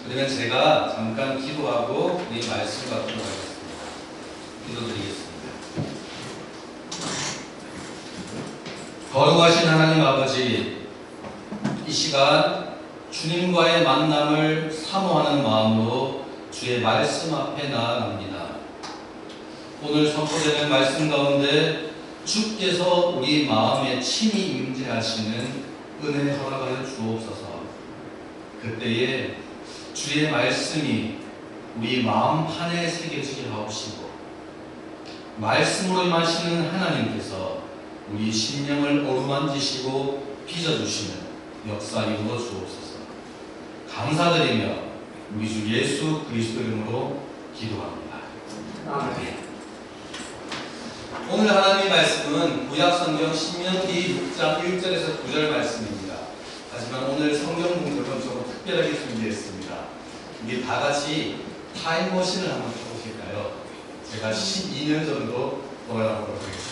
그러면 제가 잠깐 기도하고 이 말씀 갖도록 하겠습니다. 기도드리겠습니다. 거룩하신 하나님 아버지, 이 시간 주님과의 만남을 사모하는 마음으로 주의 말씀 앞에 나아갑니다. 오늘 선포되는 말씀 가운데 주께서 우리 마음에 친히 임재하시는 은혜 허락하여 주옵소서. 그때에 주의 말씀이 우리 마음판에 새겨지게 하옵시고, 말씀으로 임하시는 하나님께서 우리 심령을 어루만지시고 빚어주시는 역사 이루어 주옵소서. 감사드리며 우리 주 예수 그리스도 이름으로 기도합니다. 아멘. 오늘 하나님의 말씀은 구약성경 신명기 6장 1절에서 9절 말씀입니다. 하지만 오늘 성경 공독은 조금 특별하게 준비했습니다. 우리 다 같이 타임머신을 한번 펴보실까요? 제가 12년 정도 돌아가보도록 하겠습니다.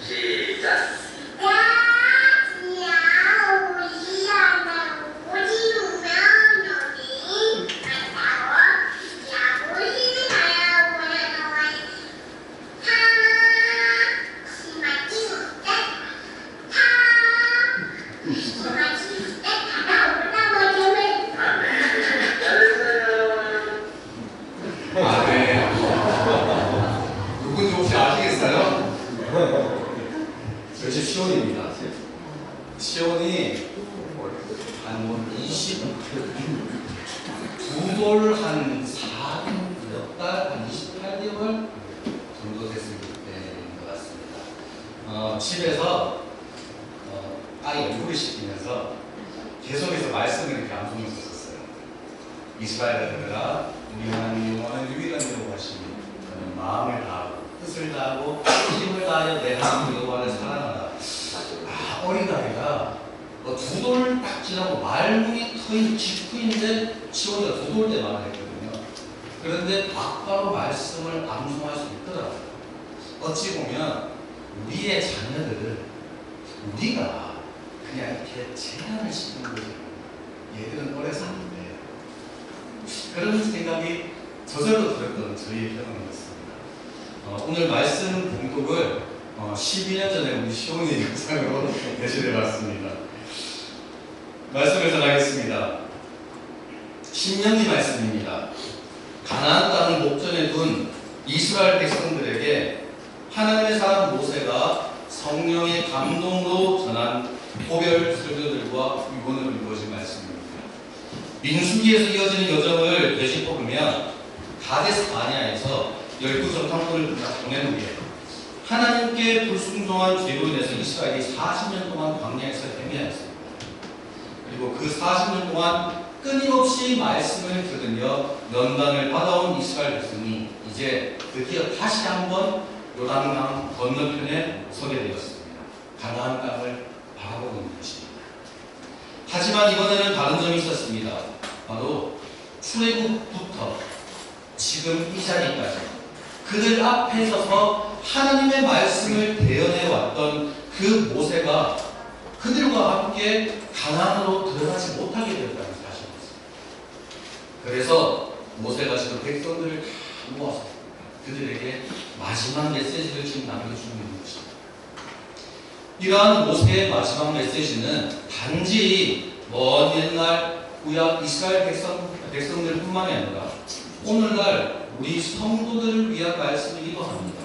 시작! 시온입니다. 시온이 한 22돌 한 4년 몇 달, 한 28개월 정도 됐을 때인 것 같습니다. 집에서 아이 공부를 시키면서 계속해서 말씀을 이렇게 암송했었어요. 이스라엘들아, 우리 하나님 여호와는 유일한 여호와시니 너는 마음을 다하고 뜻을 다하고 힘을 다하여 내 하나님 여호와를 사랑하라. 어린아이가 2돌 딱 지나고 말문이 트인 직후인데 시온이가 2돌 때 말했거든요. 그런데 바로 말씀을 암송할 수 있더라고요. 어찌 보면 우리의 자녀들을 우리가 그냥 이렇게 제한을 시키는 거죠. 얘들은 오래 사는데, 그런 생각이 저절로 들었던 저희의 경험이었습니다. 오늘 말씀 봉독을 12년 전에 우리 시온이 영상으로 대신해봤습니다. 말씀을 전하겠습니다. 신명기 말씀입니다. 가나안 땅을 목전에 둔 이스라엘 백성들에게 하나님의 사람 모세가 성령의 감동으로 전한 고별 설교들과 유언으로 이루어진 말씀입니다. 민수기에서 이어지는 여정을 되짚어보면 가데스 바네아에서 12정탐꾼을 보낸 후에 하나님께 불순종한 죄로 인해서 이스라엘이 40년 동안 광야에서 헤매었습니다. 그리고 그 40년 동안 끊임없이 말씀을 들으며 연단을 받아온 이스라엘 백성이 이제 드디어 다시 한번 요단강 건너편에 서게 되었습니다. 가나안 땅을 바라보고 있는 것입니다. 하지만 이번에는 다른 점이 있었습니다. 바로 출애굽부터 지금 이 자리까지 그들 앞에 서서 하나님의 말씀을 대언해왔던 그 모세가 그들과 함께 가나안으로 들어가지 못하게 되었다는 사실이었습니다. 그래서 모세가 지금 백성들을 다 모아서 그들에게 마지막 메시지를 지금 남겨주고 있는 것입니다. 이러한 모세의 마지막 메시지는 단지 먼 옛날 구약 이스라엘 백성들뿐만이 아니라 오늘날 우리 성도들을 위한 말씀이기도 합니다.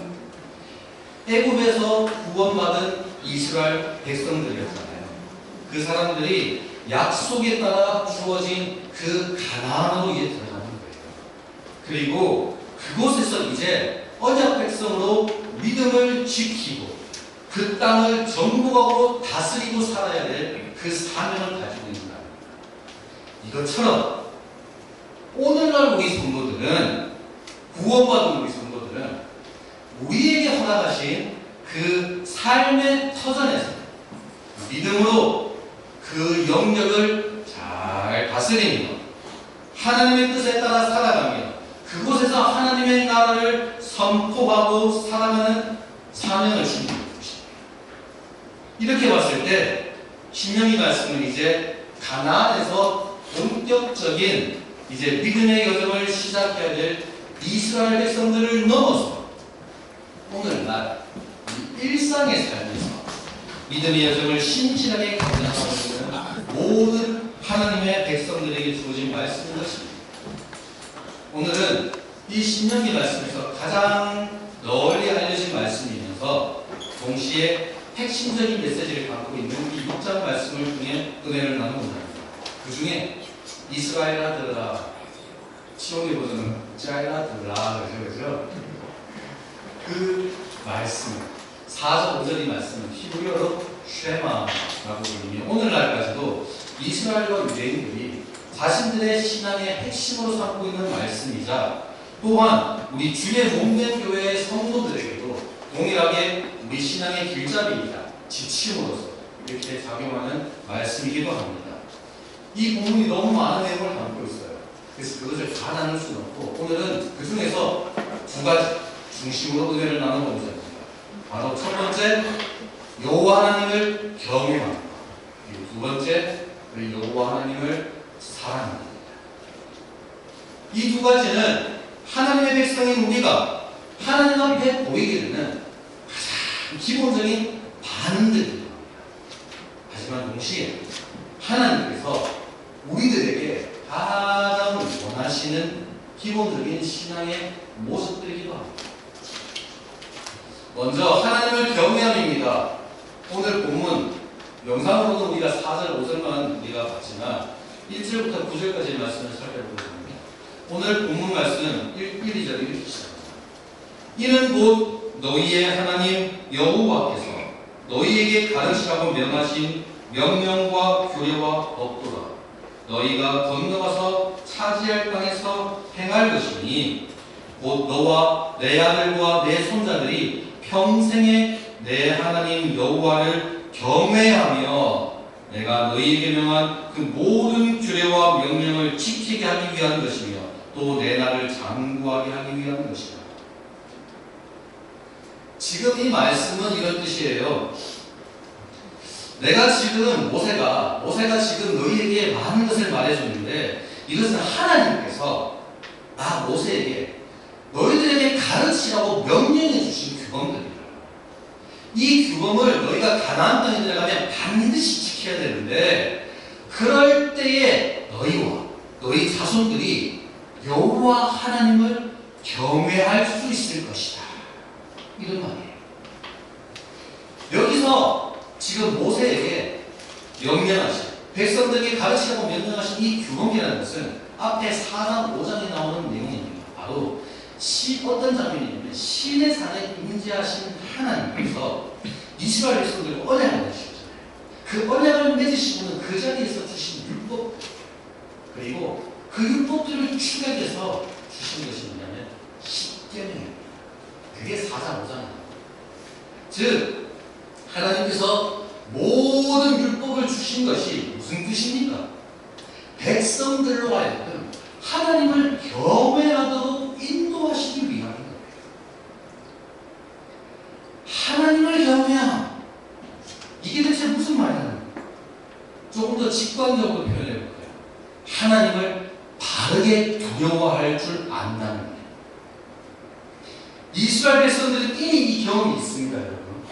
애굽에서 구원받은 이스라엘 백성들이었잖아요. 그 사람들이 약속에 따라 주어진 그 가나안으로 이제 들어가는 거예요. 그리고 그곳에서 이제 언약 백성으로 믿음을 지키고 그 땅을 정복하고 다스리고 살아야 될 그 사명을 가지고 있는 겁니다. 이것처럼 오늘날 우리 성도들은, 구원받은 우리 성도들은 우리에게 허락하신 그 삶의 터전에서 믿음으로 그 영역을 잘 다스리며 하나님의 뜻에 따라 살아가며 그곳에서 하나님의 나라를 선포하고 살아가는 삶 사명을 주는 것입니다. 이렇게 봤을 때 신명기 말씀은 이제 가나안에서 본격적인 이제 믿음의 여정을 시작해야 될 이스라엘 백성들을 넘어서 오늘날 일상의 삶에서 믿음의 여정을 신실하게 감당하고 있는 모든 하나님의 백성들에게 주어진 말씀인 것입니다. 오늘은 이 신명기 말씀에서 가장 널리 알려진 말씀이면서 동시에 핵심적인 메시지를 갖고 있는 이 6장 말씀을 통해 은혜를 나누고자 합니다. 그 중에 이스라엘 아들아, 치용의 버전은 이스라엘 아들아, 그죠? 그 말씀, 4절 5절 이 말씀은 히브리어로 쉐마라고 부르며 오늘날까지도 이스라엘과 유대인들이 자신들의 신앙의 핵심으로 삼고 있는 말씀이자 또한 우리 주의 몸된 교회의 성도들에게도 동일하게 우리 신앙의 길잡이이자 지침으로서 이렇게 작용하는 말씀이기도 합니다. 이 본문이 너무 많은 내용을 담고 있어요. 그래서 그것을 다 나눌 수는 없고 오늘은 그 중에서 두 가지 중심으로 은혜를 나눠보고자 합니다. 바로 첫 번째, 여호와 하나님을 경외합니다. 그리고 두 번째, 여호와 하나님을 사랑합니다. 이 두 가지는 하나님의 백성인 우리가 하나님 앞에 보이기에는 가장 기본적인 반응들입니다. 하지만 동시에 하나님께서 우리들에게 가장 원하시는 기본적인 신앙의 모습들이기도 합니다. 먼저 하나님을 경외함입니다. 오늘 본문 영상으로도 우리가 4절 5절만 우리가 봤지만 1절부터 9절까지의 말씀을 살펴보겠습니다. 오늘 본문 말씀은 1, 2절 이렇게 시작합니다. 이는 곧 너희의 하나님 여호와께서 너희에게 가르치라고 명하신 명령과 규례와 법도라. 너희가 건너가서 차지할 땅에서 행할 것이니 곧 너와 내 아들과 내 손자들이 평생에 내 하나님 여호와를 경외하며 내가 너희에게 명한 그 모든 규례와 명령을 지키게 하기 위한 것이며 또 내 날을 장구하게 하기 위한 것이다. 지금 이 말씀은 이런 뜻이에요. 내가 지금 모세가 지금 너희에게 많은 것을 말해줬는데 이것은 하나님께서 나 모세에게 너희들에게 가르치라고 명령해 주신 규범들이다. 이 규범을 너희가 가나안 땅에 들어가면 반드시 지켜야 되는데 그럴 때에 너희와 너희 자손들이 여호와 하나님을 경외할 수 있을 것이다. 이런 말이에요. 여기서 지금 모세에게 명령하신 백성들에게 가르치라고 명령하신 이 규범이라는 것은 앞에 4장 5장에 나오는 내용입니다. 바로 어떤 장면이냐면 시내 산에 임재하신 하나님께서 이스라엘 백성들과 언약을 맺으셨잖아요. 그 언약을 맺으시고는 그 자리에서 주신 율법 그리고 그 율법들을 추격해서 주신 것이 뭐냐면 십계명입니다. 그게 4장 5장입니다. 즉 하나님께서 모든 율법을 주신 것이 무슨 뜻입니까? 백성들로 하여금 하나님을 경외하도록 인도하시기 위함인 거예요. 하나님을 경외함. 이게 대체 무슨 말이냐? 조금 더 직관적으로 표현해 볼까요? 하나님을 바르게 두려워할 줄 안다는 거예요. 이스라엘 백성들은 이미 이 경험이 있습니다, 여러분.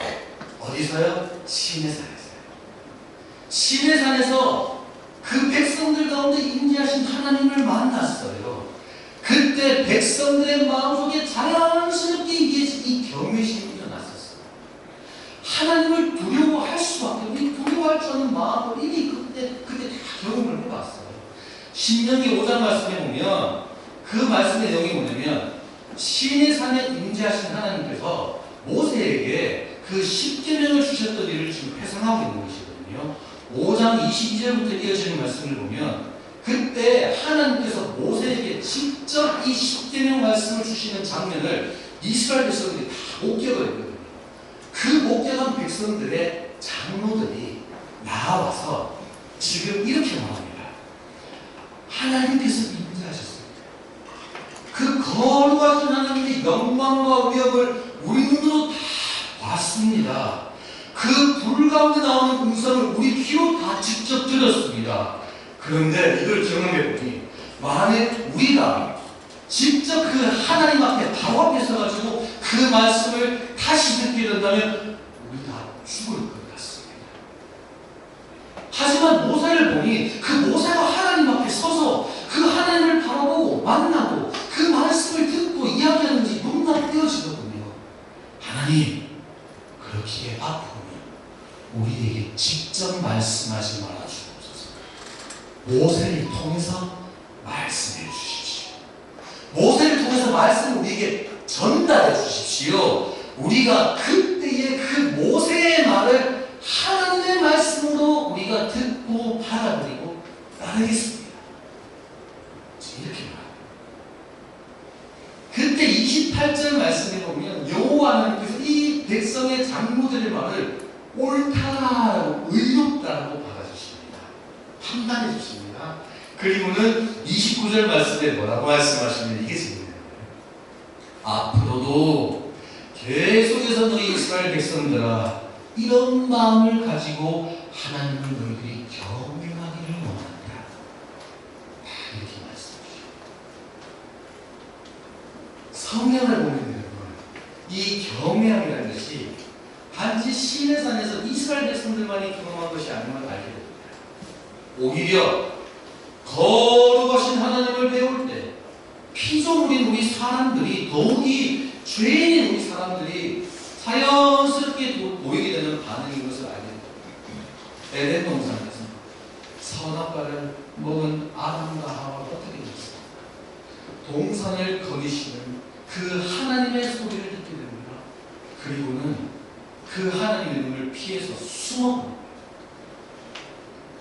어디서요? 시내산에서요. 시내산에서 그 백성들 가운데 임재하신 하나님을 만났어요. 그때 백성들의 마음속에 자연스럽게 이 경외심이 일어났었어요. 하나님을 두려워할 수밖에 없는 두려워할 줄 아는 마음을 이미 그때 다 경험을 해봤어요. 신명기 5장 말씀에 보면 그 말씀의 내용이 뭐냐면 시내산에 임재하신 하나님께서 모세에게 그 십계명을 주셨던 일을 지금 회상하고 있는 것이거든요. 5장 22절부터 이어지는 말씀을 보면 그때 하나님께서 모세에게 직접 이 십계명 말씀을 주시는 장면을 이스라엘 백성들이 다 목격을 했거든요. 그 목격한 백성들의 장로들이 나와서 지금 이렇게 말합니다. 하나님께서 임재하셨습니다. 그 거룩하신 하나님의 영광과 위엄을 우리 눈으로 다 봤습니다. 그 불 가운데 나오는 음성을 우리 귀로 다 직접 들었습니다. 그런데 이걸 경험해 보니 만약 우리가 직접 그 하나님 앞에 바로 앞에 서가지고 그 말씀을 다시 듣게 된다면 우리 다 죽을 것 같습니다. 하지만 모세를 보니 그 모세가 하나님 앞에 서서 그 하나님을 바라보고 만나고 그 말씀을 듣고 이야기하는지 너무나 떼어지거든요. 하나님, 그렇기에 앞으로는 우리에게 직접 말씀하지 말아 주옵소서. 모세를 통해서 말씀해 주십시오. 모세를 통해서 말씀을 우리에게 전달해 주십시오. 우리가 그때의 그 모세의 말을 하나님의 말씀으로 우리가 듣고 받아들이고 따르겠습니다. 이렇게 말합니다. 그때 28절 말씀에 보면 여호와 하나님께서 이 백성의 장로들의 말을 옳다라고 의롭다라고 받아주십니다. 판단해 주십니다. 그리고는 29절 말씀에 뭐라고 말씀하시면 이게 재밌네요. 앞으로도 계속해서 너희 이스라엘 백성들아 이런 마음을 가지고 하나님을 너희들이 경외하기를 원한다. 이렇게 말씀하시죠. 성경을 보면 여러분, 이 경외함이라는 것이 단지 시내산에서 이스라엘 백성들만이 경험한 것이 아님을 알게 됩니다. 오히려 거룩하신 하나님을 배울 때 피조물인 우리 사람들이 더욱이 죄인인 우리 사람들이 자연스럽게 보이게 되는 반응인 것을 알게 됩니다. 에덴 동산에서 선악과를 먹은 아담과 하와가 어떻게 됐습니까? 동산을 거니시는 그 하나님의 소리를 듣게 됩니다. 그리고는 그 하나님의 눈을 피해서 숨어버립니다.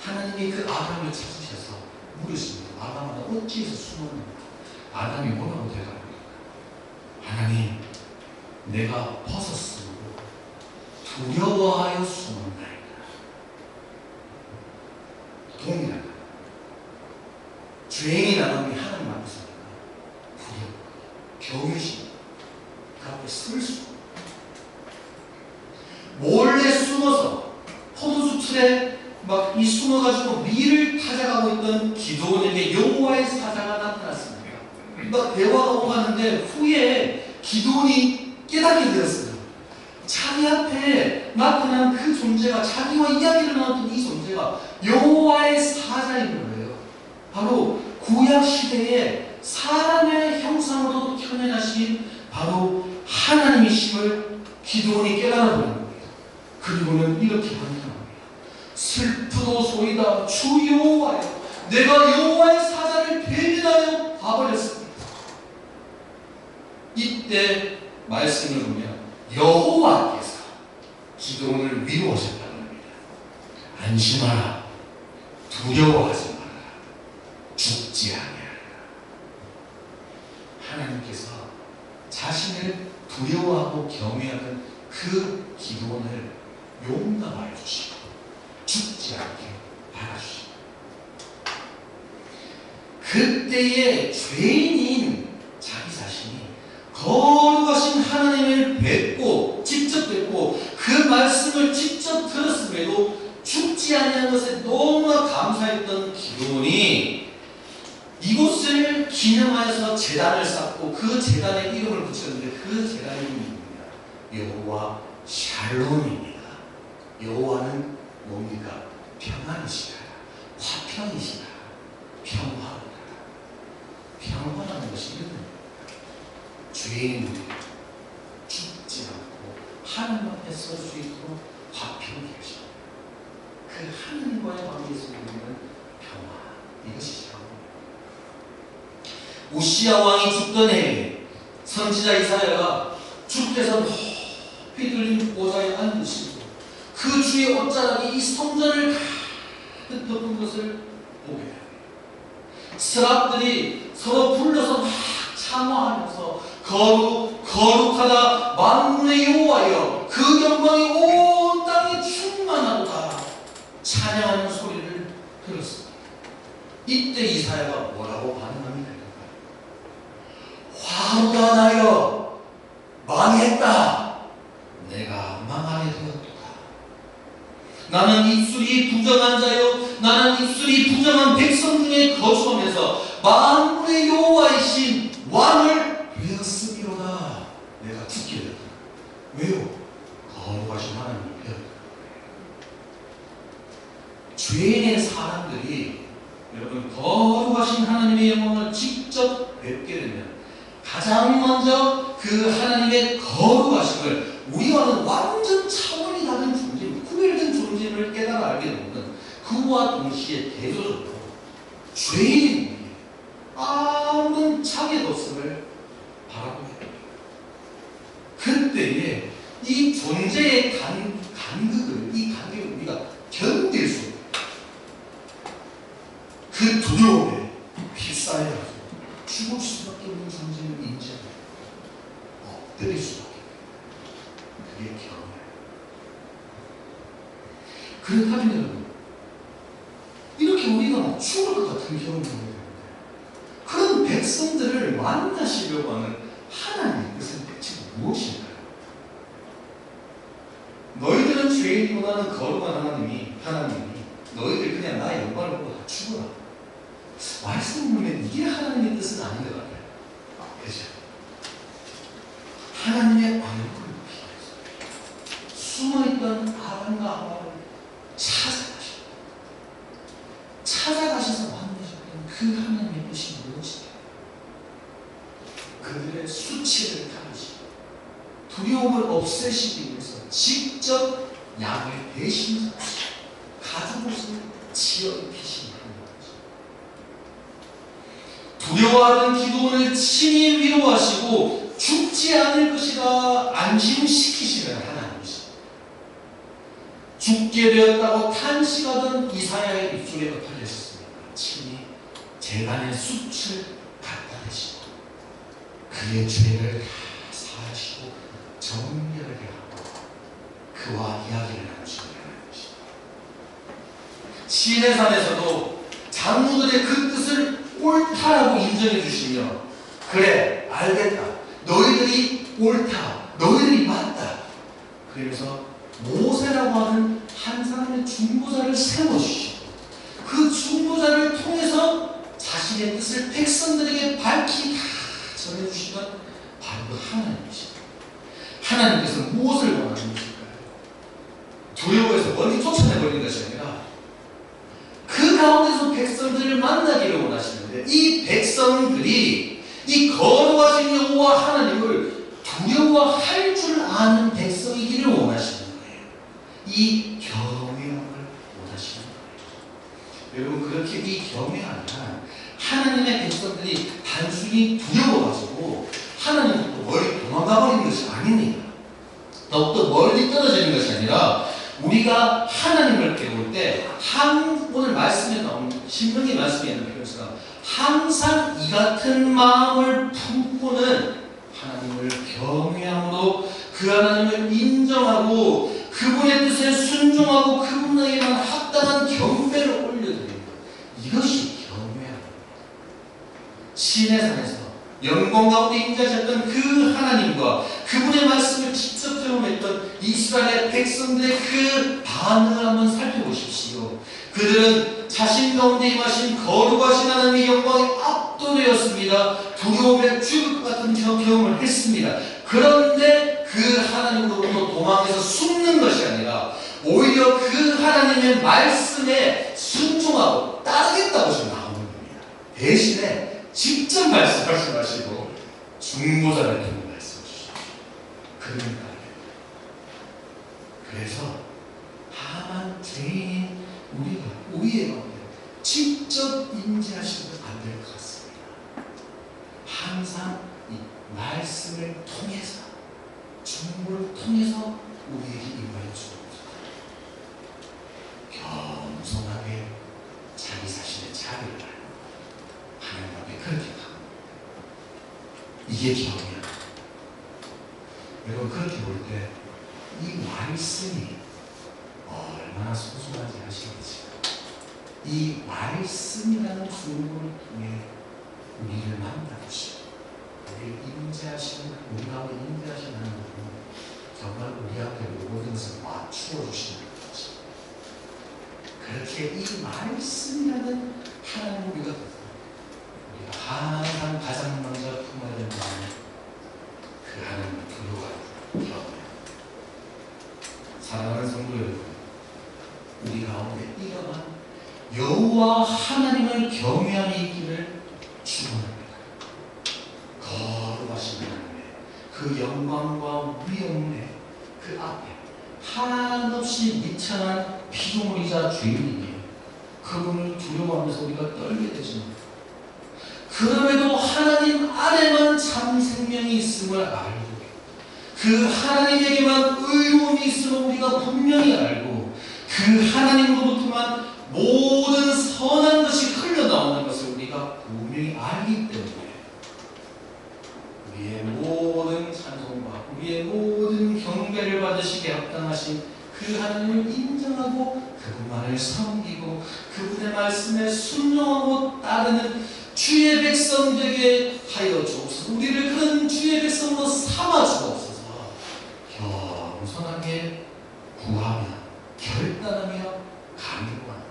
하나님이 그 아담을 찾으셔서 물으십니다. 아담아, 어찌해서 숨었는가? 아담이 뭐라고 대답합니까? 하나님, 내가 벗었으므로 두려워하여 숨었나이다. 동일하다. 죄인인 아담이 하나님 앞에서 두려워, 경외심, 그 앞에 설 수 없다. 몰래 숨어서 포도주 틀에 막 이 숨어가지고 밀을 찾아가고 있던 기드온에게 여호와의 사자가 나타났습니다. 막 대화가 오가는데 후에 기드온이 깨닫게 되었어요. 자기 앞에 나타난 그 존재가, 자기와 이야기를 나눴던 이 존재가 여호와의 사자인 거예요. 바로 구약 시대에 사람의 형상으로 태어나신 바로 하나님이심을 기드온이 깨달아버린 거예요. 그리고는 이렇게 반응합니다. 슬프도소이다 주 여호와여, 내가 여호와의 사자를 배신하여 봐버렸습니다. 이때 말씀을 보면 여호와께서 기드온을 위로하셨다는 겁니다. 안심하라, 두려워하지 말아라, 죽지 아니하리라. 하나님께서 자신을 두려워하고 경외하는 그 기드온을 용납하여 주시고 죽지 않게 바라주시고, 그때의 죄인인 자기 자신이 거룩하신 하나님을 뵙고 직접 뵙고 그 말씀을 직접 들었음에도 죽지 아니한 것에 너무나 감사했던 기드온이 이곳을 기념하여서 제단을 쌓고 그 제단에 이름을 붙였는데 그 제단의 이름이 뭡니까? 여호와 샬롬입니다. 여호와는 뭡니까? 평안이시라, 화평이시라, 평화라. 평화라는 것이 이런 겁니다. 죄인들이 죽지 않고 하나님 앞에 설 수 있도록 화평히 하시고 그 하나님과의 관계에서 있는 평화, 이것이 샬롬입니다. 우시야 왕이 죽던 해에 선지자 이사야가 주께서 높이 들린 보좌에 앉으시고 그 주의 옷자락이 이 성전을 가득 덮은 것을 보게 됩니다. 스랍들이 서로 불러서 막 찬양하면서 거룩하다 만군의 여호와여, 그 영광이 온 땅에 충만하도다 찬양하는 소리를 들었습니다. 이때 이사야가 뭐라고 반응합니까? 화가 나여 망했다. 내가 망하였다. 나는 입술이 부정한 자요 나는 입술이 부정한 백성 중에 거주하면서 만군의 여호와이신 왕을 배웠음이로다. 내가 듣게 되었다. 왜요? 거룩하신 하나님을 배웠다. 죄인의 사람들이 여러분 거룩하신 하나님의 영광을 직접 뵙게 되면 가장 먼저 그 하나님의 거룩하심을 우리와는 완전 차원이 다른 존재, 구별된 존재를 깨달아 알게 되는 그와 동시에 대조적으로 죄인이 아무런 자격 없음을 바라보게 됩니다. 그때에 이 존재의 간극을, 이 간격을 우리가 견딜 수 없는 그 두려움에 휩싸여가지고 죽을 수밖에 없는 존재를 인지하고 엎드릴 수밖에 없는 그게 경험이에요. 그렇다면 여러분 이렇게 우리가 죽을 것 같은 경험을 하게 됩니다. 그런 백성들을 만나시려고 하는 하나님의 뜻은 대체 무엇일까요? 너희들은 죄인보다는 거룩한 하나님이 너희들 그냥 나의 영광을 보고 다 죽어라. 말씀 보면 이게 하나님의 뜻은 아닌 것 같아요. 그죠? 하나님의 얼굴을 피해서 숨어있던 아담과 하와를 찾아가셔서 만나셨던 그 하나님의 뜻이 무엇일까요? 그들의 수치를 당하시고 두려움을 없애시기 위해서 직접 양을 대신하시고 가죽옷을 지어 입히신 두려워하던 기도원을 친히 위로하시고 죽지 않을 것이라 안심시키시는 하나님이십니다. 죽게 되었다고 탄식하던 이사야의 입술에 엎드렸습니다. 친히 재단의 숯을 갖다 대시고 그의 죄를 다 사하시고 정결하게 하고 그와 이야기를 나누시는 하나님이십니다. 시내산에서도 장로들의 그 뜻을 옳다라고 인정해 주시며 그래 알겠다 너희들이 옳다 너희들이 맞다 그러면서 모세라고 하는 한 사람의 중보자를 세워주시고 그 중보자를 통해서 자신의 뜻을 백성들에게 밝히 다 전해주시던 바로 그 하나님이십니다. 하나님께서 무엇을 원하는 것일까요? 두려워해서 멀리 쫓아내버리는 것이 아니라 그 가운데서 백성들을 만나기를 원하시는데 이 백성들이 이 거룩하신 여호와 하나님을 두려워할 줄 아는 백성이기를 원하시는 거예요. 이 경외함을 원하시는 거예요. 여러분 그렇게 이 경외함은 하나님의 백성들이 단순히 두려워가지고 하나님부터 멀리 도망가버리는 것이 아닙니다. 더욱더 멀리 떨어지는 것이 아니라 우리가 하나님을 배울 때 오늘 말씀에 나온 신명기 말씀에 있는 표현처럼 항상 이 같은 마음을 품고는 하나님을 경외함으로 그 하나님을 인정하고 그분의 뜻에 순종하고 그분에게만 합당한 경배를 올려드리는 것. 이것이 경외함입니다. 시내산에서 영광 가운데 임재하셨던 그 하나님과 그분의 말씀을 직접 경험했던 이스라엘의 백성들의 그 반응을 한번 살펴보십시오. 그들은 자신 가운데 임하신 거룩하신 하나님의 영광에 압도되었습니다. 두려움에 죽을 것 같은 경험을 했습니다. 그런데 그 하나님으로부터 도망해서 숨는 것이 아니라 오히려 그 하나님의 말씀에 순종하고 따르겠다고 지금 나오는 겁니다. 대신에 직접 말씀하시고 중보자를 통해 말씀 주시죠. 그러니까 그래서 다만 죄인인 우리의 가운데 직접 인지하시면 안 될 것 같습니다. 항상 이 말씀을 통해서 중보를 통해서 우리에게 임하여 주옵소서. 겸손하게 자기 자신의 자비를 하나님 앞에 그렇게 가고 이게 경이야. 여러분 그렇게 볼 때 이 말씀이 얼마나 소중한지 아시겠지요? 이 말씀이라는 중보를 통해 우리를 만나주시고 우리를 임재하시는 우리 가운데 임재하시는 하나님은 정말 우리 앞에 모든 것을 맞추어 주시는 것입니다. 이렇게 이 말씀이라는 하나님 우리가 항상 가장 먼저 품어야 되는 마음은 그 하나님을 두려워하는 사랑하는 성도 여러분, 우리 가운데 이러한 여호와 하나님을 경외함이 있기를 축원합니다. 거룩하신 하나님의 그 영광과 위엄의 그 앞에 한없이 미천한 피조물이자 죄인이니 그분을 두려워하면서 우리가 떨게 되지만, 그럼에도 하나님 안에만 참 생명이 있음을 알고 그 하나님에게만 의로움이 있음을 우리가 분명히 알고 그 하나님으로부터만 모든 선한 것이 흘러나오는 것을 우리가 분명히 알기 때문에 우리의 모든 찬송과 우리의 모든 경배를 받으시게 합당하신 그 하나님을 인정하고 그분만을 섬기고 그분의 말씀에 순종하고 따르는 주의 백성 되게 하여 주옵소서. 우리를 그런 주의 백성으로 삼아 주옵소서. 겸손하게 구하며 결단하며 간구하는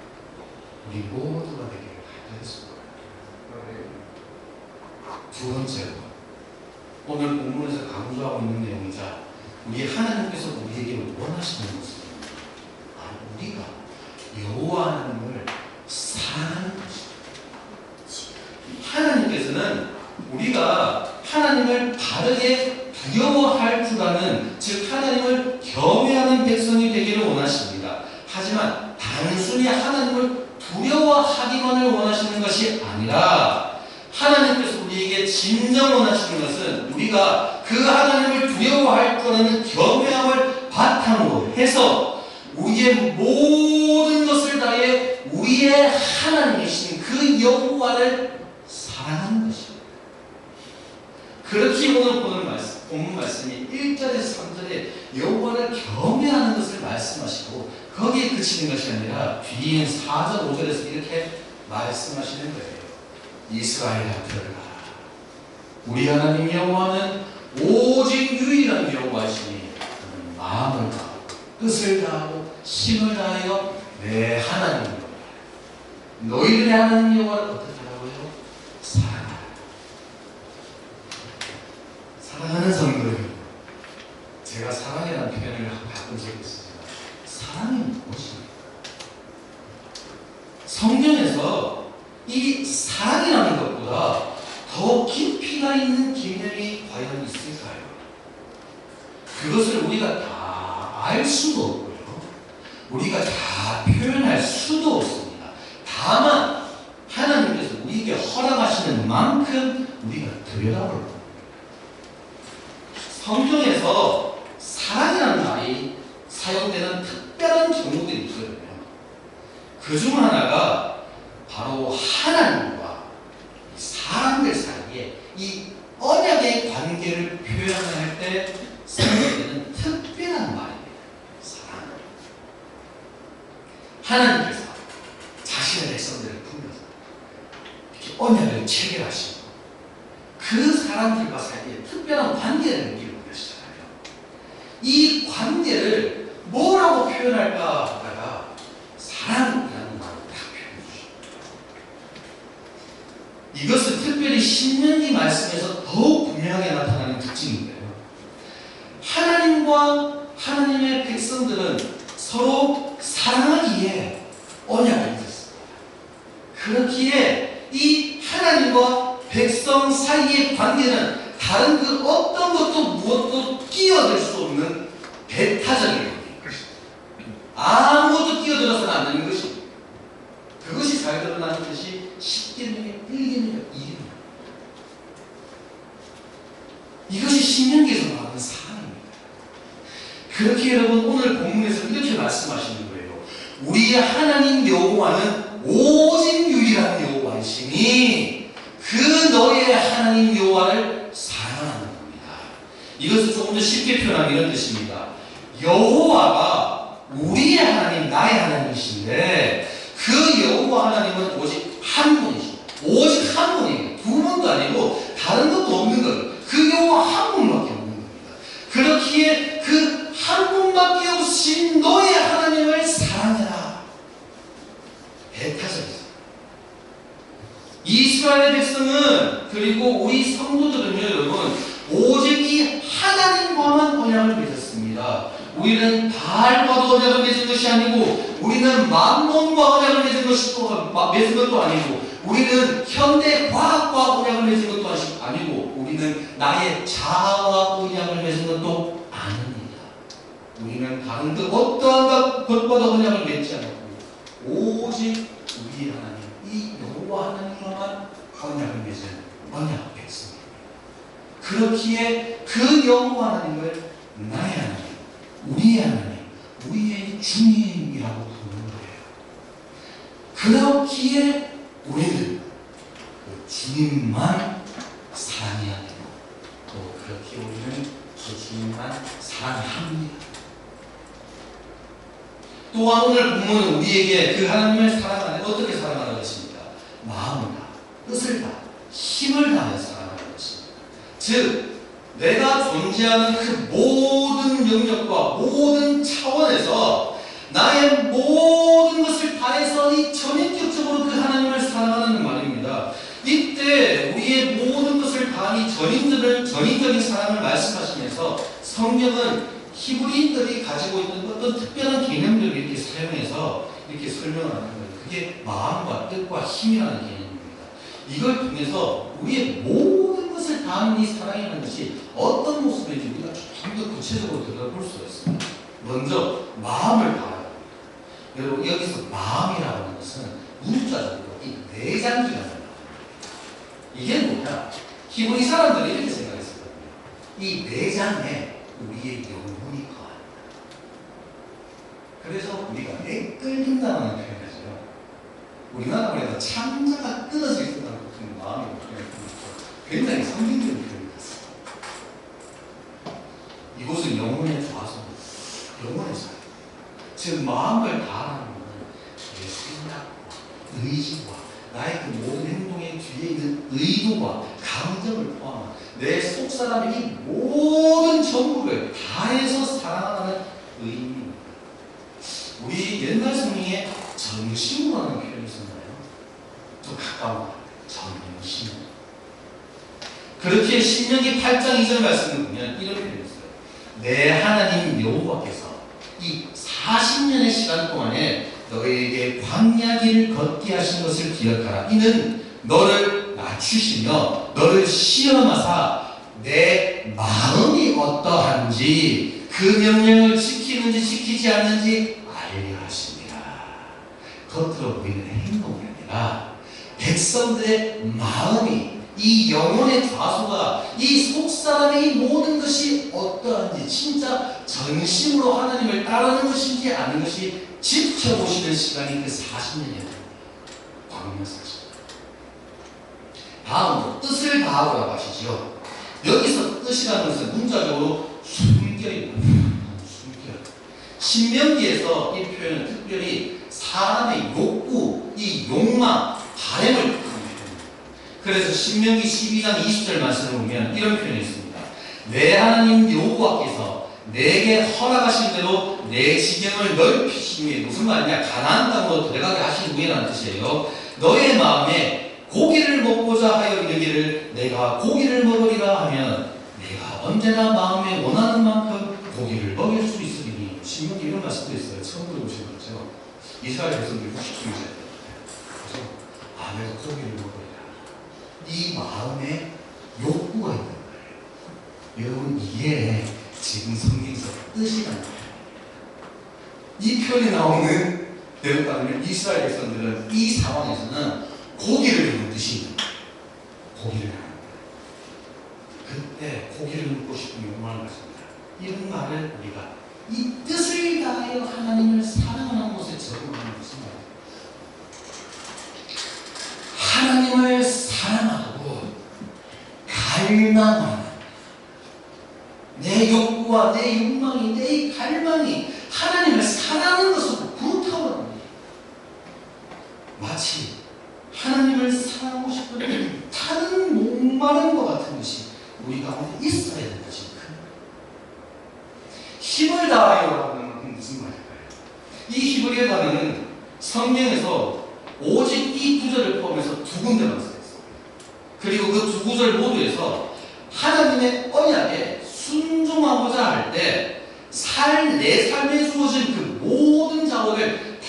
우리 모두가 되기를 간절했습니다. 두 번째로 오늘 본문에서 강조하고 있는 내용이자 우리 하나님께서 우리에게 원하시는 것입니다. 우리가 여호와 하나님을 사랑하는 것입니다. 하나님께서는 우리가 하나님을 바르게 두려워할 줄 아는, 즉 하나님을 경외하는 백성이 되기를 원하십니다. 하지만 단순히 하나님을 두려워하기만을 원하시는 것이 아니라 하나님께서 우리에게 진정 원하시는 것은 우리가 그 하나님을 두려워할 줄 아는 경외함을 바탕으로 해서 우리의 모든 것을 다해 우리의 하나님이신 그 여호와를 사랑하는 것입니다. 그렇게 오늘 본문 말씀이 1절에서 3절에 여호와를 경외하는 것을 말씀하시고 거기에 그치는 것이 아니라 뒤인 4절, 5절에서 이렇게 말씀하시는 거예요. 이스라엘아 들으라. 우리 하나님 여호와는 오직 유일한 여호와시니 마음을 다하고 뜻을 다하고 힘을 다하여 내 하나님 여호와, 너희들의 하나님 여호와를 어떻게 하라고요? 사랑하라. 사랑하는 성도 여러분, 제가 사랑이라는 표현을 바꾼 적이 있습니다. 사랑이 무엇입니까? 성경에서 이 사랑이라는 것보다 더 깊이가 있는 개념이 과연 있을까요? 그것을 우리가 다 알 수도 없고요, 우리가 다 표현할 수도 없습니다. 다만 하나님께서 우리에게 허락하시는 만큼 우리가 들여다볼 겁니다. 성경에서 사랑이라는 말이 사용되는 특별한 경우들이 있거든요. 그 중 하나가 바로 하나님과 사람들 사이에 이 언약의 관계를 표현할 때 사용되는 특별한 말입니다. 사랑. 하나님께서 자신의 백성들을 품어서 이렇게 언약을 체결하시고 그 사람들과 사이에 특별한 관계를 이루고 계시잖아요. 이 관계를 뭐라고 표현할까 하다가 사랑이라는 말로 다 표현해 주십니다. 이것은 특별히 신명기 말씀에서 더욱 분명하게 나타나는 특징인데요, 하나님과 하나님의 백성들은 서로 사랑하기에 언약을 맺었습니다. 그렇기에 이 하나님과 백성 사이의 관계는 다른 그 어떤 것도 무엇도 끼어들 수 없는 배타적인 관계입니다. 아무것도 끼어들어서는 안 되는 것입니다. 그것이 잘 드러나는 것이 10계명의 1계명의 2계명. 이것이 신명기에서 나오는 사랑입니다. 그렇게 여러분 오늘 본문에서 이렇게 말씀하시는 거예요. 우리의 하나님 여호와는 오직 유일한 여호와이시니 그 너의 하나님 여호와를 사랑하는 겁니다. 이것을 조금 더 쉽게 표현하면 이런 뜻입니다. 여호와가 우리의 하나님, 나의 하나님이신데 그 여호와 하나님은 오직 한 분이십니다. 오직 한 분이에요. 두 분도 아니고 다른 것도 없는 거예요. 그 여호와 한 분밖에 없는 겁니다. 그렇기에 그 한 분밖에 없으신 너의 하나님을 사랑해라. 그리고 우리 성도들은요, 여러분, 오직 이 하나님과만 언약을 맺었습니다. 우리는 바알과도 언약을 맺은 것이 아니고, 우리는 만몬과 언약을 맺은 것도 아니고, 우리는 현대 과학과 언약을 맺은 것도 아니고, 우리는 나의 자아와 언약을 맺은 것도 아닙니다. 우리는 다른 그 어떠한 것과도 언약을 맺지 않고, 오직 우리 하나님, 이 여호와 하나님과만 언약을 맺은 언약 백성입니다. 그렇기에 그 여호와 하나님을 나의 하나님, 우리의 하나님, 우리의 주님이라고 부르는 거예요. 그렇기에 우리는 그 주님만 사랑해야 되고, 또 그렇게 우리는 그 주님만 사랑합니다. 또한 오늘 본문은 우리에게 그 하나님을 사랑하는, 어떻게 사랑하는 것입니까? 마음을 다, 뜻을 다, 힘을 다해 사랑하는 것입니다. 즉, 내가 존재하는 그 모든 영역과 모든 차원에서 나의 모든 것을 다해서 이 전인격적으로 그 하나님을 사랑하는 말입니다. 이때 우리의 모든 것을 다한 이 전인적인 사랑을 말씀하시면서 성경은 히브리인들이 가지고 있는 어떤 특별한 개념들을 이렇게 사용해서 이렇게 설명을 하는 거예요. 그게 마음과 뜻과 힘이라는 개념입니다. 이걸 통해서 우리의 모든 것을 다하는 이 사랑이라는 것이 어떤 모습인지 우리가 좀 더 구체적으로 들어볼 수가 있습니다. 먼저 마음을 다하라. 여러분, 여기서 마음이라고 하는 것은 문자적으로 이 내장기라는 거예요. 이게 뭐냐? 히브리 사람들이 이렇게 생각했었거든요. 이 내장에 우리의 영혼이 거한다. 그래서 우리가 애끓는다는 표현을 하죠. 우리나라 말에서 창자가 끊어져 있다는 그 마음이 굉장히 상징적인 표현이 됐어요. 이곳은 영혼의 좌소입니다. 영혼의 좌소. 즉 마음을 다하는 것은 내 생각과 의지와 나의 그 모든 행동의 뒤에 있는 의도와 감정을 포함한 내 속사람의 이 모든 전부를 다해서 사랑하는 의미입니다. 우리 옛날 성경에 정심으로라는 표현이 있었나요? 좀 가까운 정심. 그렇게 신명기 8장 2절 말씀을 보면 이런 표현이 있어요. 내 하나님 여호와께서 이 40년의 시간 동안에 너희에게 광야길을 걷게 하신 것을 기억하라. 이는 너를 낮추시며 너를 시험하사 내 마음이 어떠한지 그 명령을 지키는지 지키지 않는지 알려 하십니다. 겉으로 보이는 행동이 아니라 백성들의 마음이, 이 영혼의 좌소가, 이 속사람의 이 모든 것이 어떠한지, 진짜 전심으로 하나님을 따르는 것인지 아닌 것이 지켜보시는 시간이 그 40년이었습니다. 광야 40년. 다음으로 뜻을 다하고라고 하시죠. 여기서 뜻이라는 것은 문자적으로 숨겨입니다. 숨겨. 신명기에서 이 표현은 특별히 사람의 욕구, 이 욕망, 바램을 뜻하는 표현입니다. 그래서 신명기 12장 20절 말씀을 보면 이런 표현이 있습니다. 내 하나님 여호와께서 내게 허락하신 대로 내 지경을 넓히신 후에, 무슨 말이냐, 가나안 땅으로 들어가게 하신 후에라는 뜻이에요. 너의 마음에 고기를 먹고자 하여 이르기를 내가 고기를 먹으리라 하면 내가 언제나 마음에 원하는 만큼 고기를 먹일 수 있으리니. 신명기 이런 말씀도 있어요. 처음 들어보신 거죠. 이스라엘 백성들이 60%잖아요. 그래서 내가 고기를 먹으리라. 이 마음에 욕구가 있는 거예요. 여러분, 이게 지금 성경에서 뜻이라는 거예요. 이 표현이 나오는 대로 따르면 이스라엘 백성들은 이 상황에서는 고기를 먹는 뜻이 있는 거예요. 고기를 하는 거예요. 그때 고기를 먹고 싶은 욕망을 가집니다. 이런 말을 우리가 이 뜻을 다하여 하나님을 사랑하는 곳에 적용하는 것은 하나님을 사랑하고 갈망하는 내 욕구와 내 욕망이, 내 갈망이 하나님을 사랑하는 것으로 불타오릅니다. 마치 하나님을 사랑하고 싶은 다른 목마름과 같은 것이 우리 가운데 있어야 되는 것입니다. 힘을 다하여라고 하는 건 무슨 말일까요? 이 히브리어 단어는 성경에서 오직 이 구절을 포함해서 두 군데만 써있어요. 그리고 그 두 구절 모두에서 하나님의 언약에 순종하고자 할 때 내 삶에 주어진 그 모든 자원을 다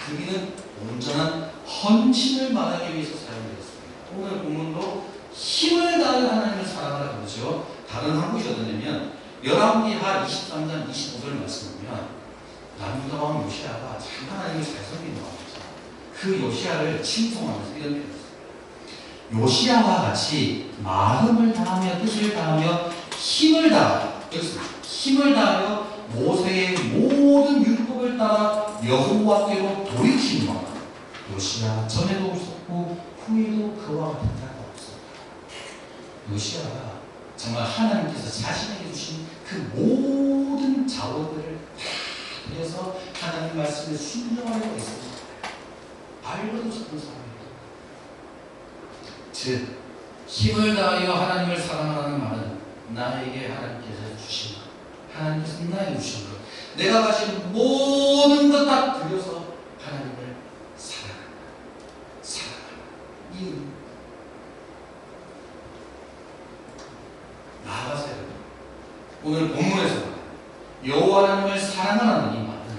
드리는 온전한 헌신을 말하기 위해서 사용되었습니다. 오늘 본문도 힘을 다하여 하나님을 사랑하라 그러죠. 다른 한국이 어떠냐면 열왕기하 23장 25절 말씀하면 남유다 왕 요시야가 참 하나님을 잘 섬기는 왕이죠. 그 요시야를 칭송하면서 이런 표현을 했어요. 요시야와 같이 마음을 다하며 뜻을 다하며 힘을 다하여 힘을 다하여 모세의 모든 율법을 따라 여호와께로 돌이킨 왕. 요시야 전에도 없었고 후에도 그와 같은 자가 없었다. 요시야가 정말 하나님께서 자신에게 주신 그 모든 자원들을 다 들여서 하나님 말씀에 순종하려고 했습니다. 알고도 싶은 사람입니다. 즉 힘을 다하여 하나님을 사랑하는 말은 나에게 하나님께서 주신 것, 하나님께서 나에게 주신 것, 내가 가진 모든 것 다 들여서 하나님을 사랑한다. 나아가서 오늘 본문에서 여호와 하나님을 사랑하는 이 말은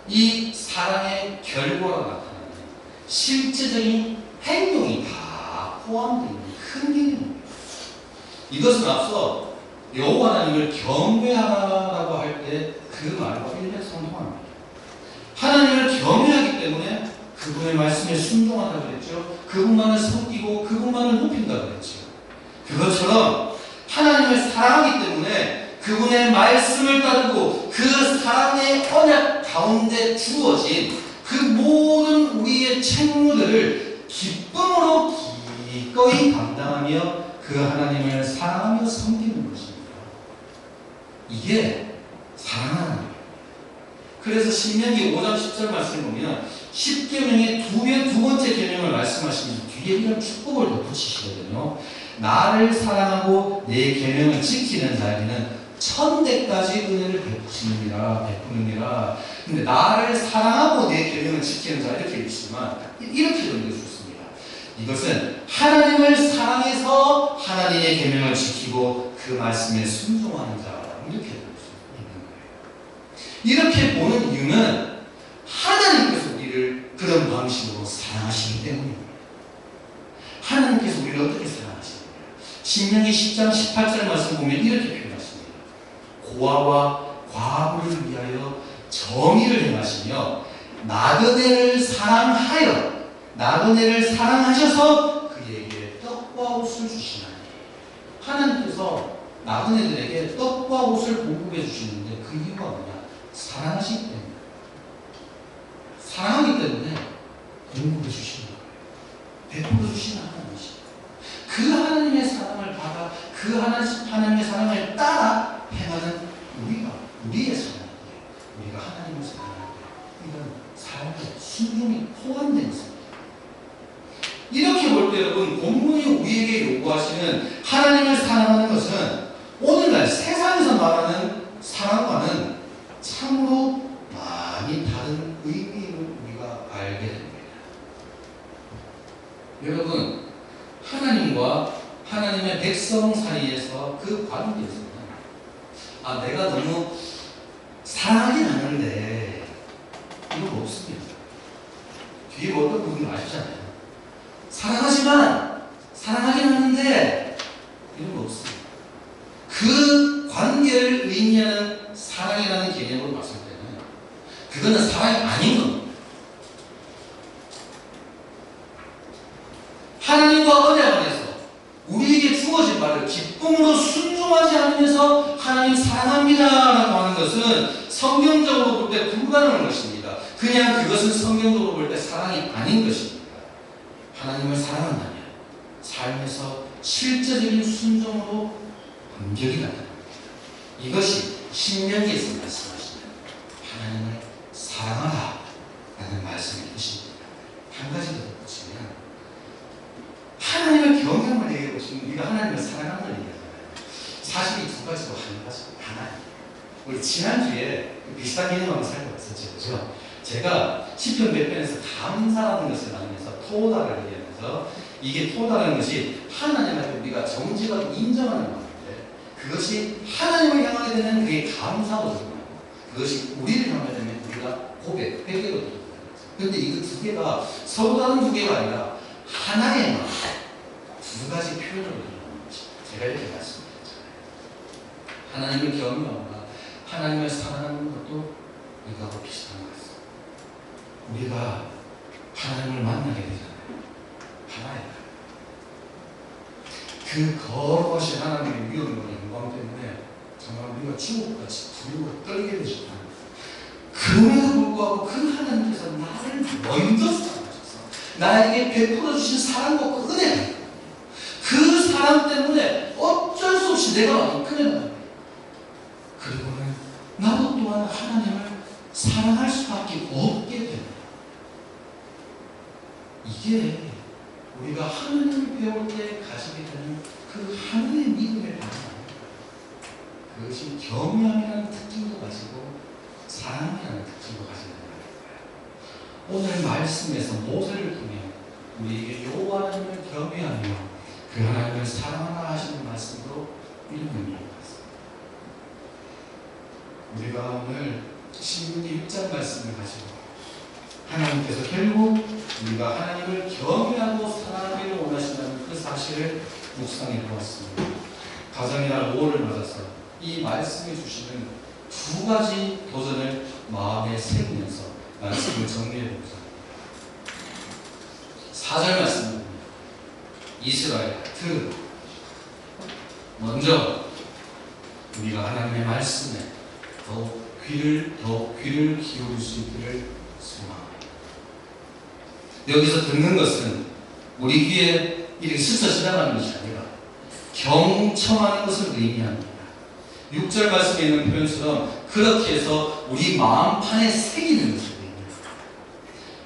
이 사랑의 결과가 나타나는 실제적인 행동이 다 포함되어 있는 큰 개념입니다. 이것은 앞서 여호와 하나님을 경배하라고 할 때 그 말과 일맥상통합니다. 하나님을 경외하기 때문에 그분의 말씀에 순종한다고 그랬죠. 그분만을 섬기고 그분만을 높인다고 그랬죠. 그것처럼 하나님을 사랑하기 때문에 그분의 말씀을 따르고 그 사랑의 언약 가운데 주어진 그 모든 우리의 책무들을 기쁨으로 기꺼이 감당하며 그 하나님을 사랑하며 섬기는 것입니다. 이게 사랑하는 거예요. 그래서 신명기 5장 10절 말씀을 보면 10계명의 두 번째 계명을 말씀하시면 뒤에 이런 축복을 덧붙이시거든요. 나를 사랑하고 내 계명을 지키는 자에게는 천대까지 은혜를 베푸느니라. 근데 나를 사랑하고 내 계명을 지키는 자 이렇게 읽지만 이렇게도 읽을 수 있습니다. 이것은 하나님을 사랑해서 하나님의 계명을 지키고 그 말씀에 순종하는 자 이렇게 볼 수 있는 거예요. 이렇게 보는 이유는 하나님께서 우리를 그런 방식으로 사랑하시기 때문입니다. 하나님께서 우리를 어떻게 사랑하시느냐? 신명기 10장 18절 말씀 보면 이렇게 표현하십니다. 고아와 과부를 위하여 정의를 행하시며 나그네를 사랑하셔서 그에게 떡과 옷을 주시나니. 하나님께서 나그네들에게 떡과 옷을 공급해 주시는데 그 이유가 뭐냐? 사랑하시기 때문에. 사랑하기 때문에 공급해 주시는 거예요. 베풀어 주시는 하나님이십니다. 그 하나님의 사랑을 받아 그 하나님의 사랑을 따라 행하는 우리의 사랑이에요. 우리가 하나님을 사랑하는 이런 삶의 순종이 포함된 것입니다. 이렇게 볼 때 여러분 본문이 우리에게 요구하시는 하나님을 사랑하는 것은 오늘날 세상에서 말하는 사랑과는 참으로 많이 다른 의미임을 우리가 알게 됩니다. 여러분 하나님과 하나님의 백성 사이에서 그 관계에서는 내가 너무 사랑하긴 하는데 이건 없습니다. 뒤에 어떤 부분이 아시잖아요. 사랑하긴 하는데 이런 거 없습니다. 그 관계를 의미하는 사랑이라는 개념으로 봤을 때는 그거는 사랑이 아닌 겁니다. 하나님과 언약 안에서 우리에게 주어진 말을 기쁨으로 순종하지 않으면서 하나님 사랑합니다라고 하는 것은 성경적으로 볼 때 불가능한 것입니다. 그냥 그것은 성경적으로 볼 때 사랑이 아닌 것입니다. 하나님을 사랑한다면 삶에서 실제적인 순종으로 감격이 나타납니다. 이것이 신명기에서 말씀하시는 하나님을 사랑하라 라는 말씀의 뜻입니다. 한 가지 더 덧붙이면 하나님을 경외함을 얘기해 보시면 우리가 하나님을 사랑하는 걸 얘기하잖아요. 사실 이 두 가지도 하나예요. 우리 지난주에 비슷한 개념하고 살고 있었죠. 그죠? 제가 시편 몇 편에서 감사라는 것을 나누면서 토다를 얘기하면서 이게 토다라는 것이 하나님한테 우리가 정직하게 인정하는 말인데 그것이 하나님을 향하게 되면 그게 감사로 들어가고 그것이 우리를 향하게 되면 우리가 고백, 회개로 들어가는 거죠. 그런데 이거 두 개가 서로 다른 두 개가 아니라 하나의 말, 두 가지 표현으로 들어가는 것이 제가 이렇게 말씀드렸잖아요. 하나님을 경외하거나 하나님을 사랑하는 것도 이거하고 비슷한 것 같습니다. 우리가 하나님을 만나게 되잖아요. 하나의 그 거룩하신 하나님의 위엄과 영광 때문에 정말 우리가 지옥같이 두려워 떨게 되셨다는 거예요. 그럼에도 불구하고 그 하나님께서 나를 먼저 사랑하셔서 나에게 베풀어 주신 사랑과 은혜가 그 사랑 때문에 어쩔 수 없이 내가 많이 큰일 나는 거예요. 그리고는 나도 또한 하나님을 사랑할 수밖에 없게 됩니다. 이게 우리가 하나님을 배울 때 가지게 되는 그 하나님의 믿음의 반응입니다. 그것이 경외함이라는 특징도 가지고 사랑이라는 특징도 가지는 거예요. 오늘 말씀에서 모세를 통해 우리에게 여호와 하나님을 경외하며 그 하나님을 사랑하라 하시는 말씀으로 이런 의미가 있습니다. 우리가 오늘 신명기 6장 말씀을 가지고 하나님께서 결국 우리가 하나님을 경외하고 사랑하기를 원하신다는 그 사실을 묵상해 보았습니다. 가정의 날 5월을 맞아서 이 말씀해 주시는 두 가지 도전을 마음에 새기면서 말씀을 정리해 보자. 4절 말씀입니다. 이스라엘 들으라. 먼저 우리가 하나님의 말씀에 더 귀를 기울일 수 있기를 소망합니다. 여기서 듣는 것은 우리 귀에 이렇게 스쳐 지나가는 것이 아니라 경청하는 것을 의미합니다. 6절 말씀에 있는 표현처럼 그렇게 해서 우리 마음판에 새기는 것을 의미합니다.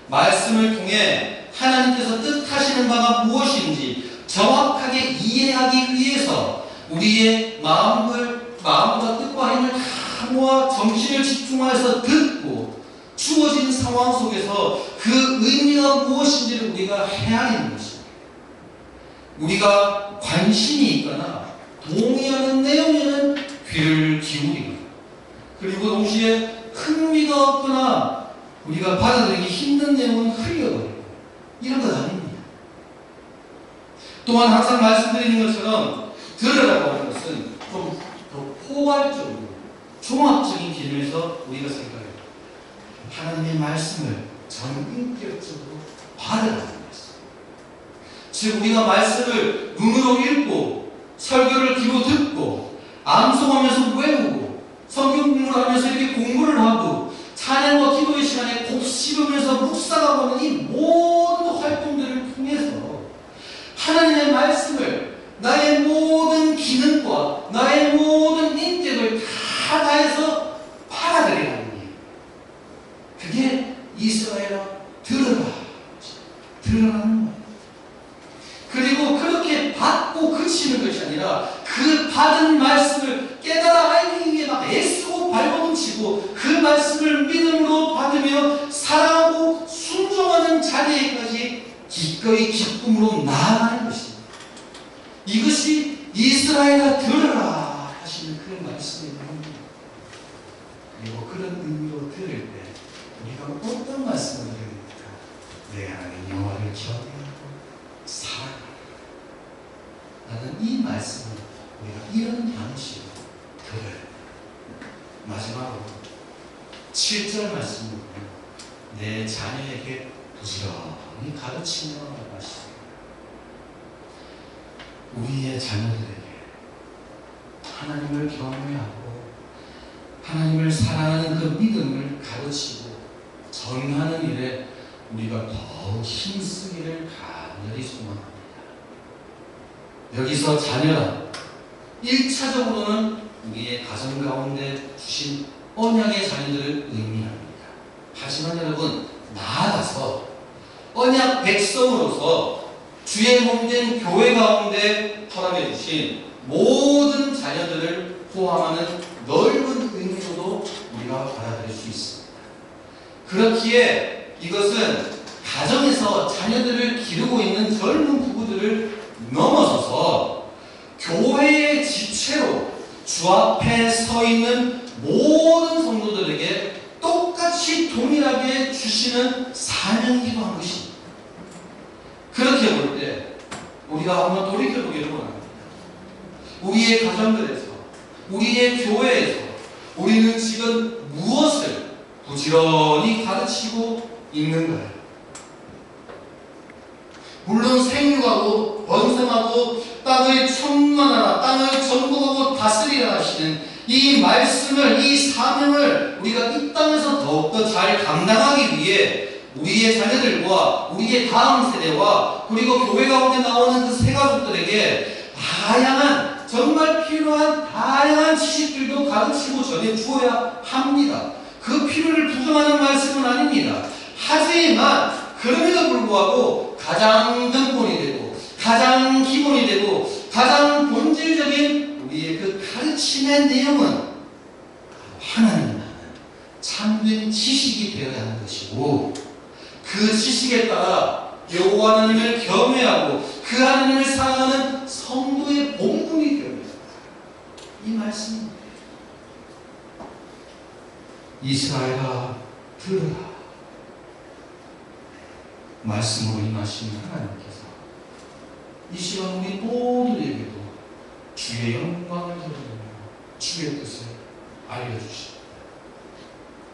말씀을 통해 하나님께서 뜻하시는 바가 무엇인지 정확하게 이해하기 위해서 우리의 마음과 뜻과 힘을 다 모아 정신을 집중해서 듣고 주어진 상황 속에서 그 의미가 무엇인지를 우리가 헤아리는 것입니다. 우리가 관심이 있거나 동의하는 내용에는 귀를 기울이고 그리고 동시에 흥미가 없거나 우리가 받아들이기 힘든 내용은 흘려버리고 이런 것 아닙니다. 또한 항상 말씀드리는 것처럼 들으라고 하는 것은 좀 더 포괄적으로 종합적인 기준에서 우리가 생각해요. 하나님의 말씀을 전인격적으로 받으라는 말씀. 즉 우리가 말씀을 눈으로 읽고 설교를 귀로 듣고 암송하면서 외우고 성경 공부를 하면서 이렇게 공부를 하고 찬양과 기도의 시간에 곱씹으면서 묵상하고 하는 이 모든 활동들을 통해서 하나님의 말씀을 나의 모든 기능과 나의 모든 인격을 다 다해서 받아들이라는 거예요. 그게 이스라엘아 들으라는 거예요. 그리고 그렇게 받고 그치는 것이 아니라 그 받은 말씀을 깨달아 알기 위해 막 애쓰고 발버둥치고 그 말씀을 믿음으로 받으며 사랑하고 순종하는 자리에까지 기꺼이 기쁨으로 나아가는 것입니다. 이것이 이스라엘아 들으라 하시는 그 말씀입니다. 그리고 그런 의미로 들을 때 우리가 어떤 말씀을 드립니까? 내 하나님 여호와를 경외하고 사랑하라. 나는 이 말씀을 우리가 이런 방식으로 들어야 마지막으로 7절 말씀을 내 자녀에게 부지런히 가르치며 말씀입니다. 우리의 자녀들에게 하나님을 경외하고 하나님을 사랑하는 그 믿음을 가르치고 전하는 일에 우리가 더욱 힘쓰기를 간절히 소망합니다. 여기서 자녀라 1차적으로는 우리의 가정 가운데 주신 언약의 자녀들을 의미합니다. 하지만 여러분 나아가서 언약 백성으로서 주의 몸된 교회 가운데 허락해 주신 모든 자녀들을 포함하는 넓은 의미로도 우리가 받아들일 수 있습니다. 그렇기에 이것은 가정에서 자녀들을 기르고 있는 젊은 부부들을 넘어서서 교회의 지체로 주 앞에 서 있는 모든 성도들에게 똑같이 동일하게 주시는 사명이기도 한 것입니다. 그렇게 볼 때 우리가 한번 돌이켜보기를 원합니다. 우리의 가정들에서, 우리의 교회에서 우리는 지금 무엇을 부지런히 가르치고 있는가요? 물론 생육하고 번성하고 땅을 충만하라, 땅을 정복하고 다스리라 하시는 이 말씀을, 이 사명을 우리가 이 땅에서 더욱더 잘 감당하기 위해 우리의 자녀들과 우리의 다음 세대와 그리고 교회 가운데 나오는 그 새 가족들에게 다양한, 정말 필요한 다양한 지식들도 가르치고 전해주어야 합니다. 그 필요를 부정하는 말씀은 아닙니다. 하지만 그럼에도 불구하고 가장 근본이 되고 가장 기본이 되고 가장 본질적인 우리의 그 가르침의 내용은 하나님을 아는 참된 지식이 되어야 하는 것이고, 그 지식에 따라 여호와 하나님을 경외하고 그 하나님을 사랑하는 성도의 본분이 되어야 합니다. 이 말씀입니다. 이스라엘아 들으라. 말씀으로 임하신 하나님께서 이 시간 우리 모두에게도 주의 영광을 드러내며 주의 뜻을 알려주십니다.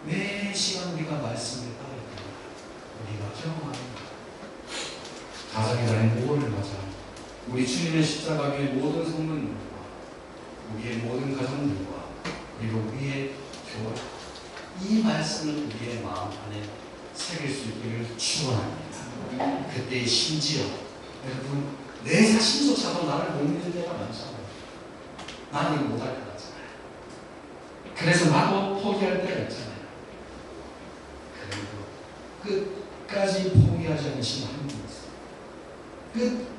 매 시간 우리가 말씀을 따를 때 우리가 경험합니다. 가정의 달의 모험을 맞아 우리 주님의 십자가 위의 모든 성도님들과 우리의 모든 가정들과 그리고 우리의 교회, 이 말씀을 우리의 마음 안에 새길 수 있기를 축원합니다. 그때 심지어 여러분, 내 자신조차도 나를 못 믿는 때가 많잖아요. 나는 이거 못할 것 같잖아요. 그래서 나도 포기할 때가 있잖아요. 그래도 끝까지 포기하지 않으시는 하나님이 있어요.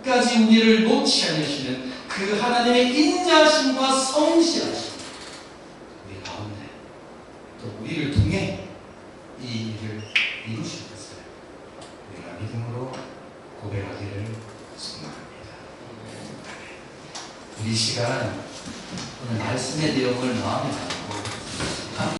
끝까지 우리를 놓지 않으시는 그 하나님의 인자하심과 성실하심, 우리 가운데 또 우리를 통해 이 일을 이루실 것을 우리가 믿음으로 고백하기를 소망합니다. 우리 시간 오늘 말씀의 내용을 마음에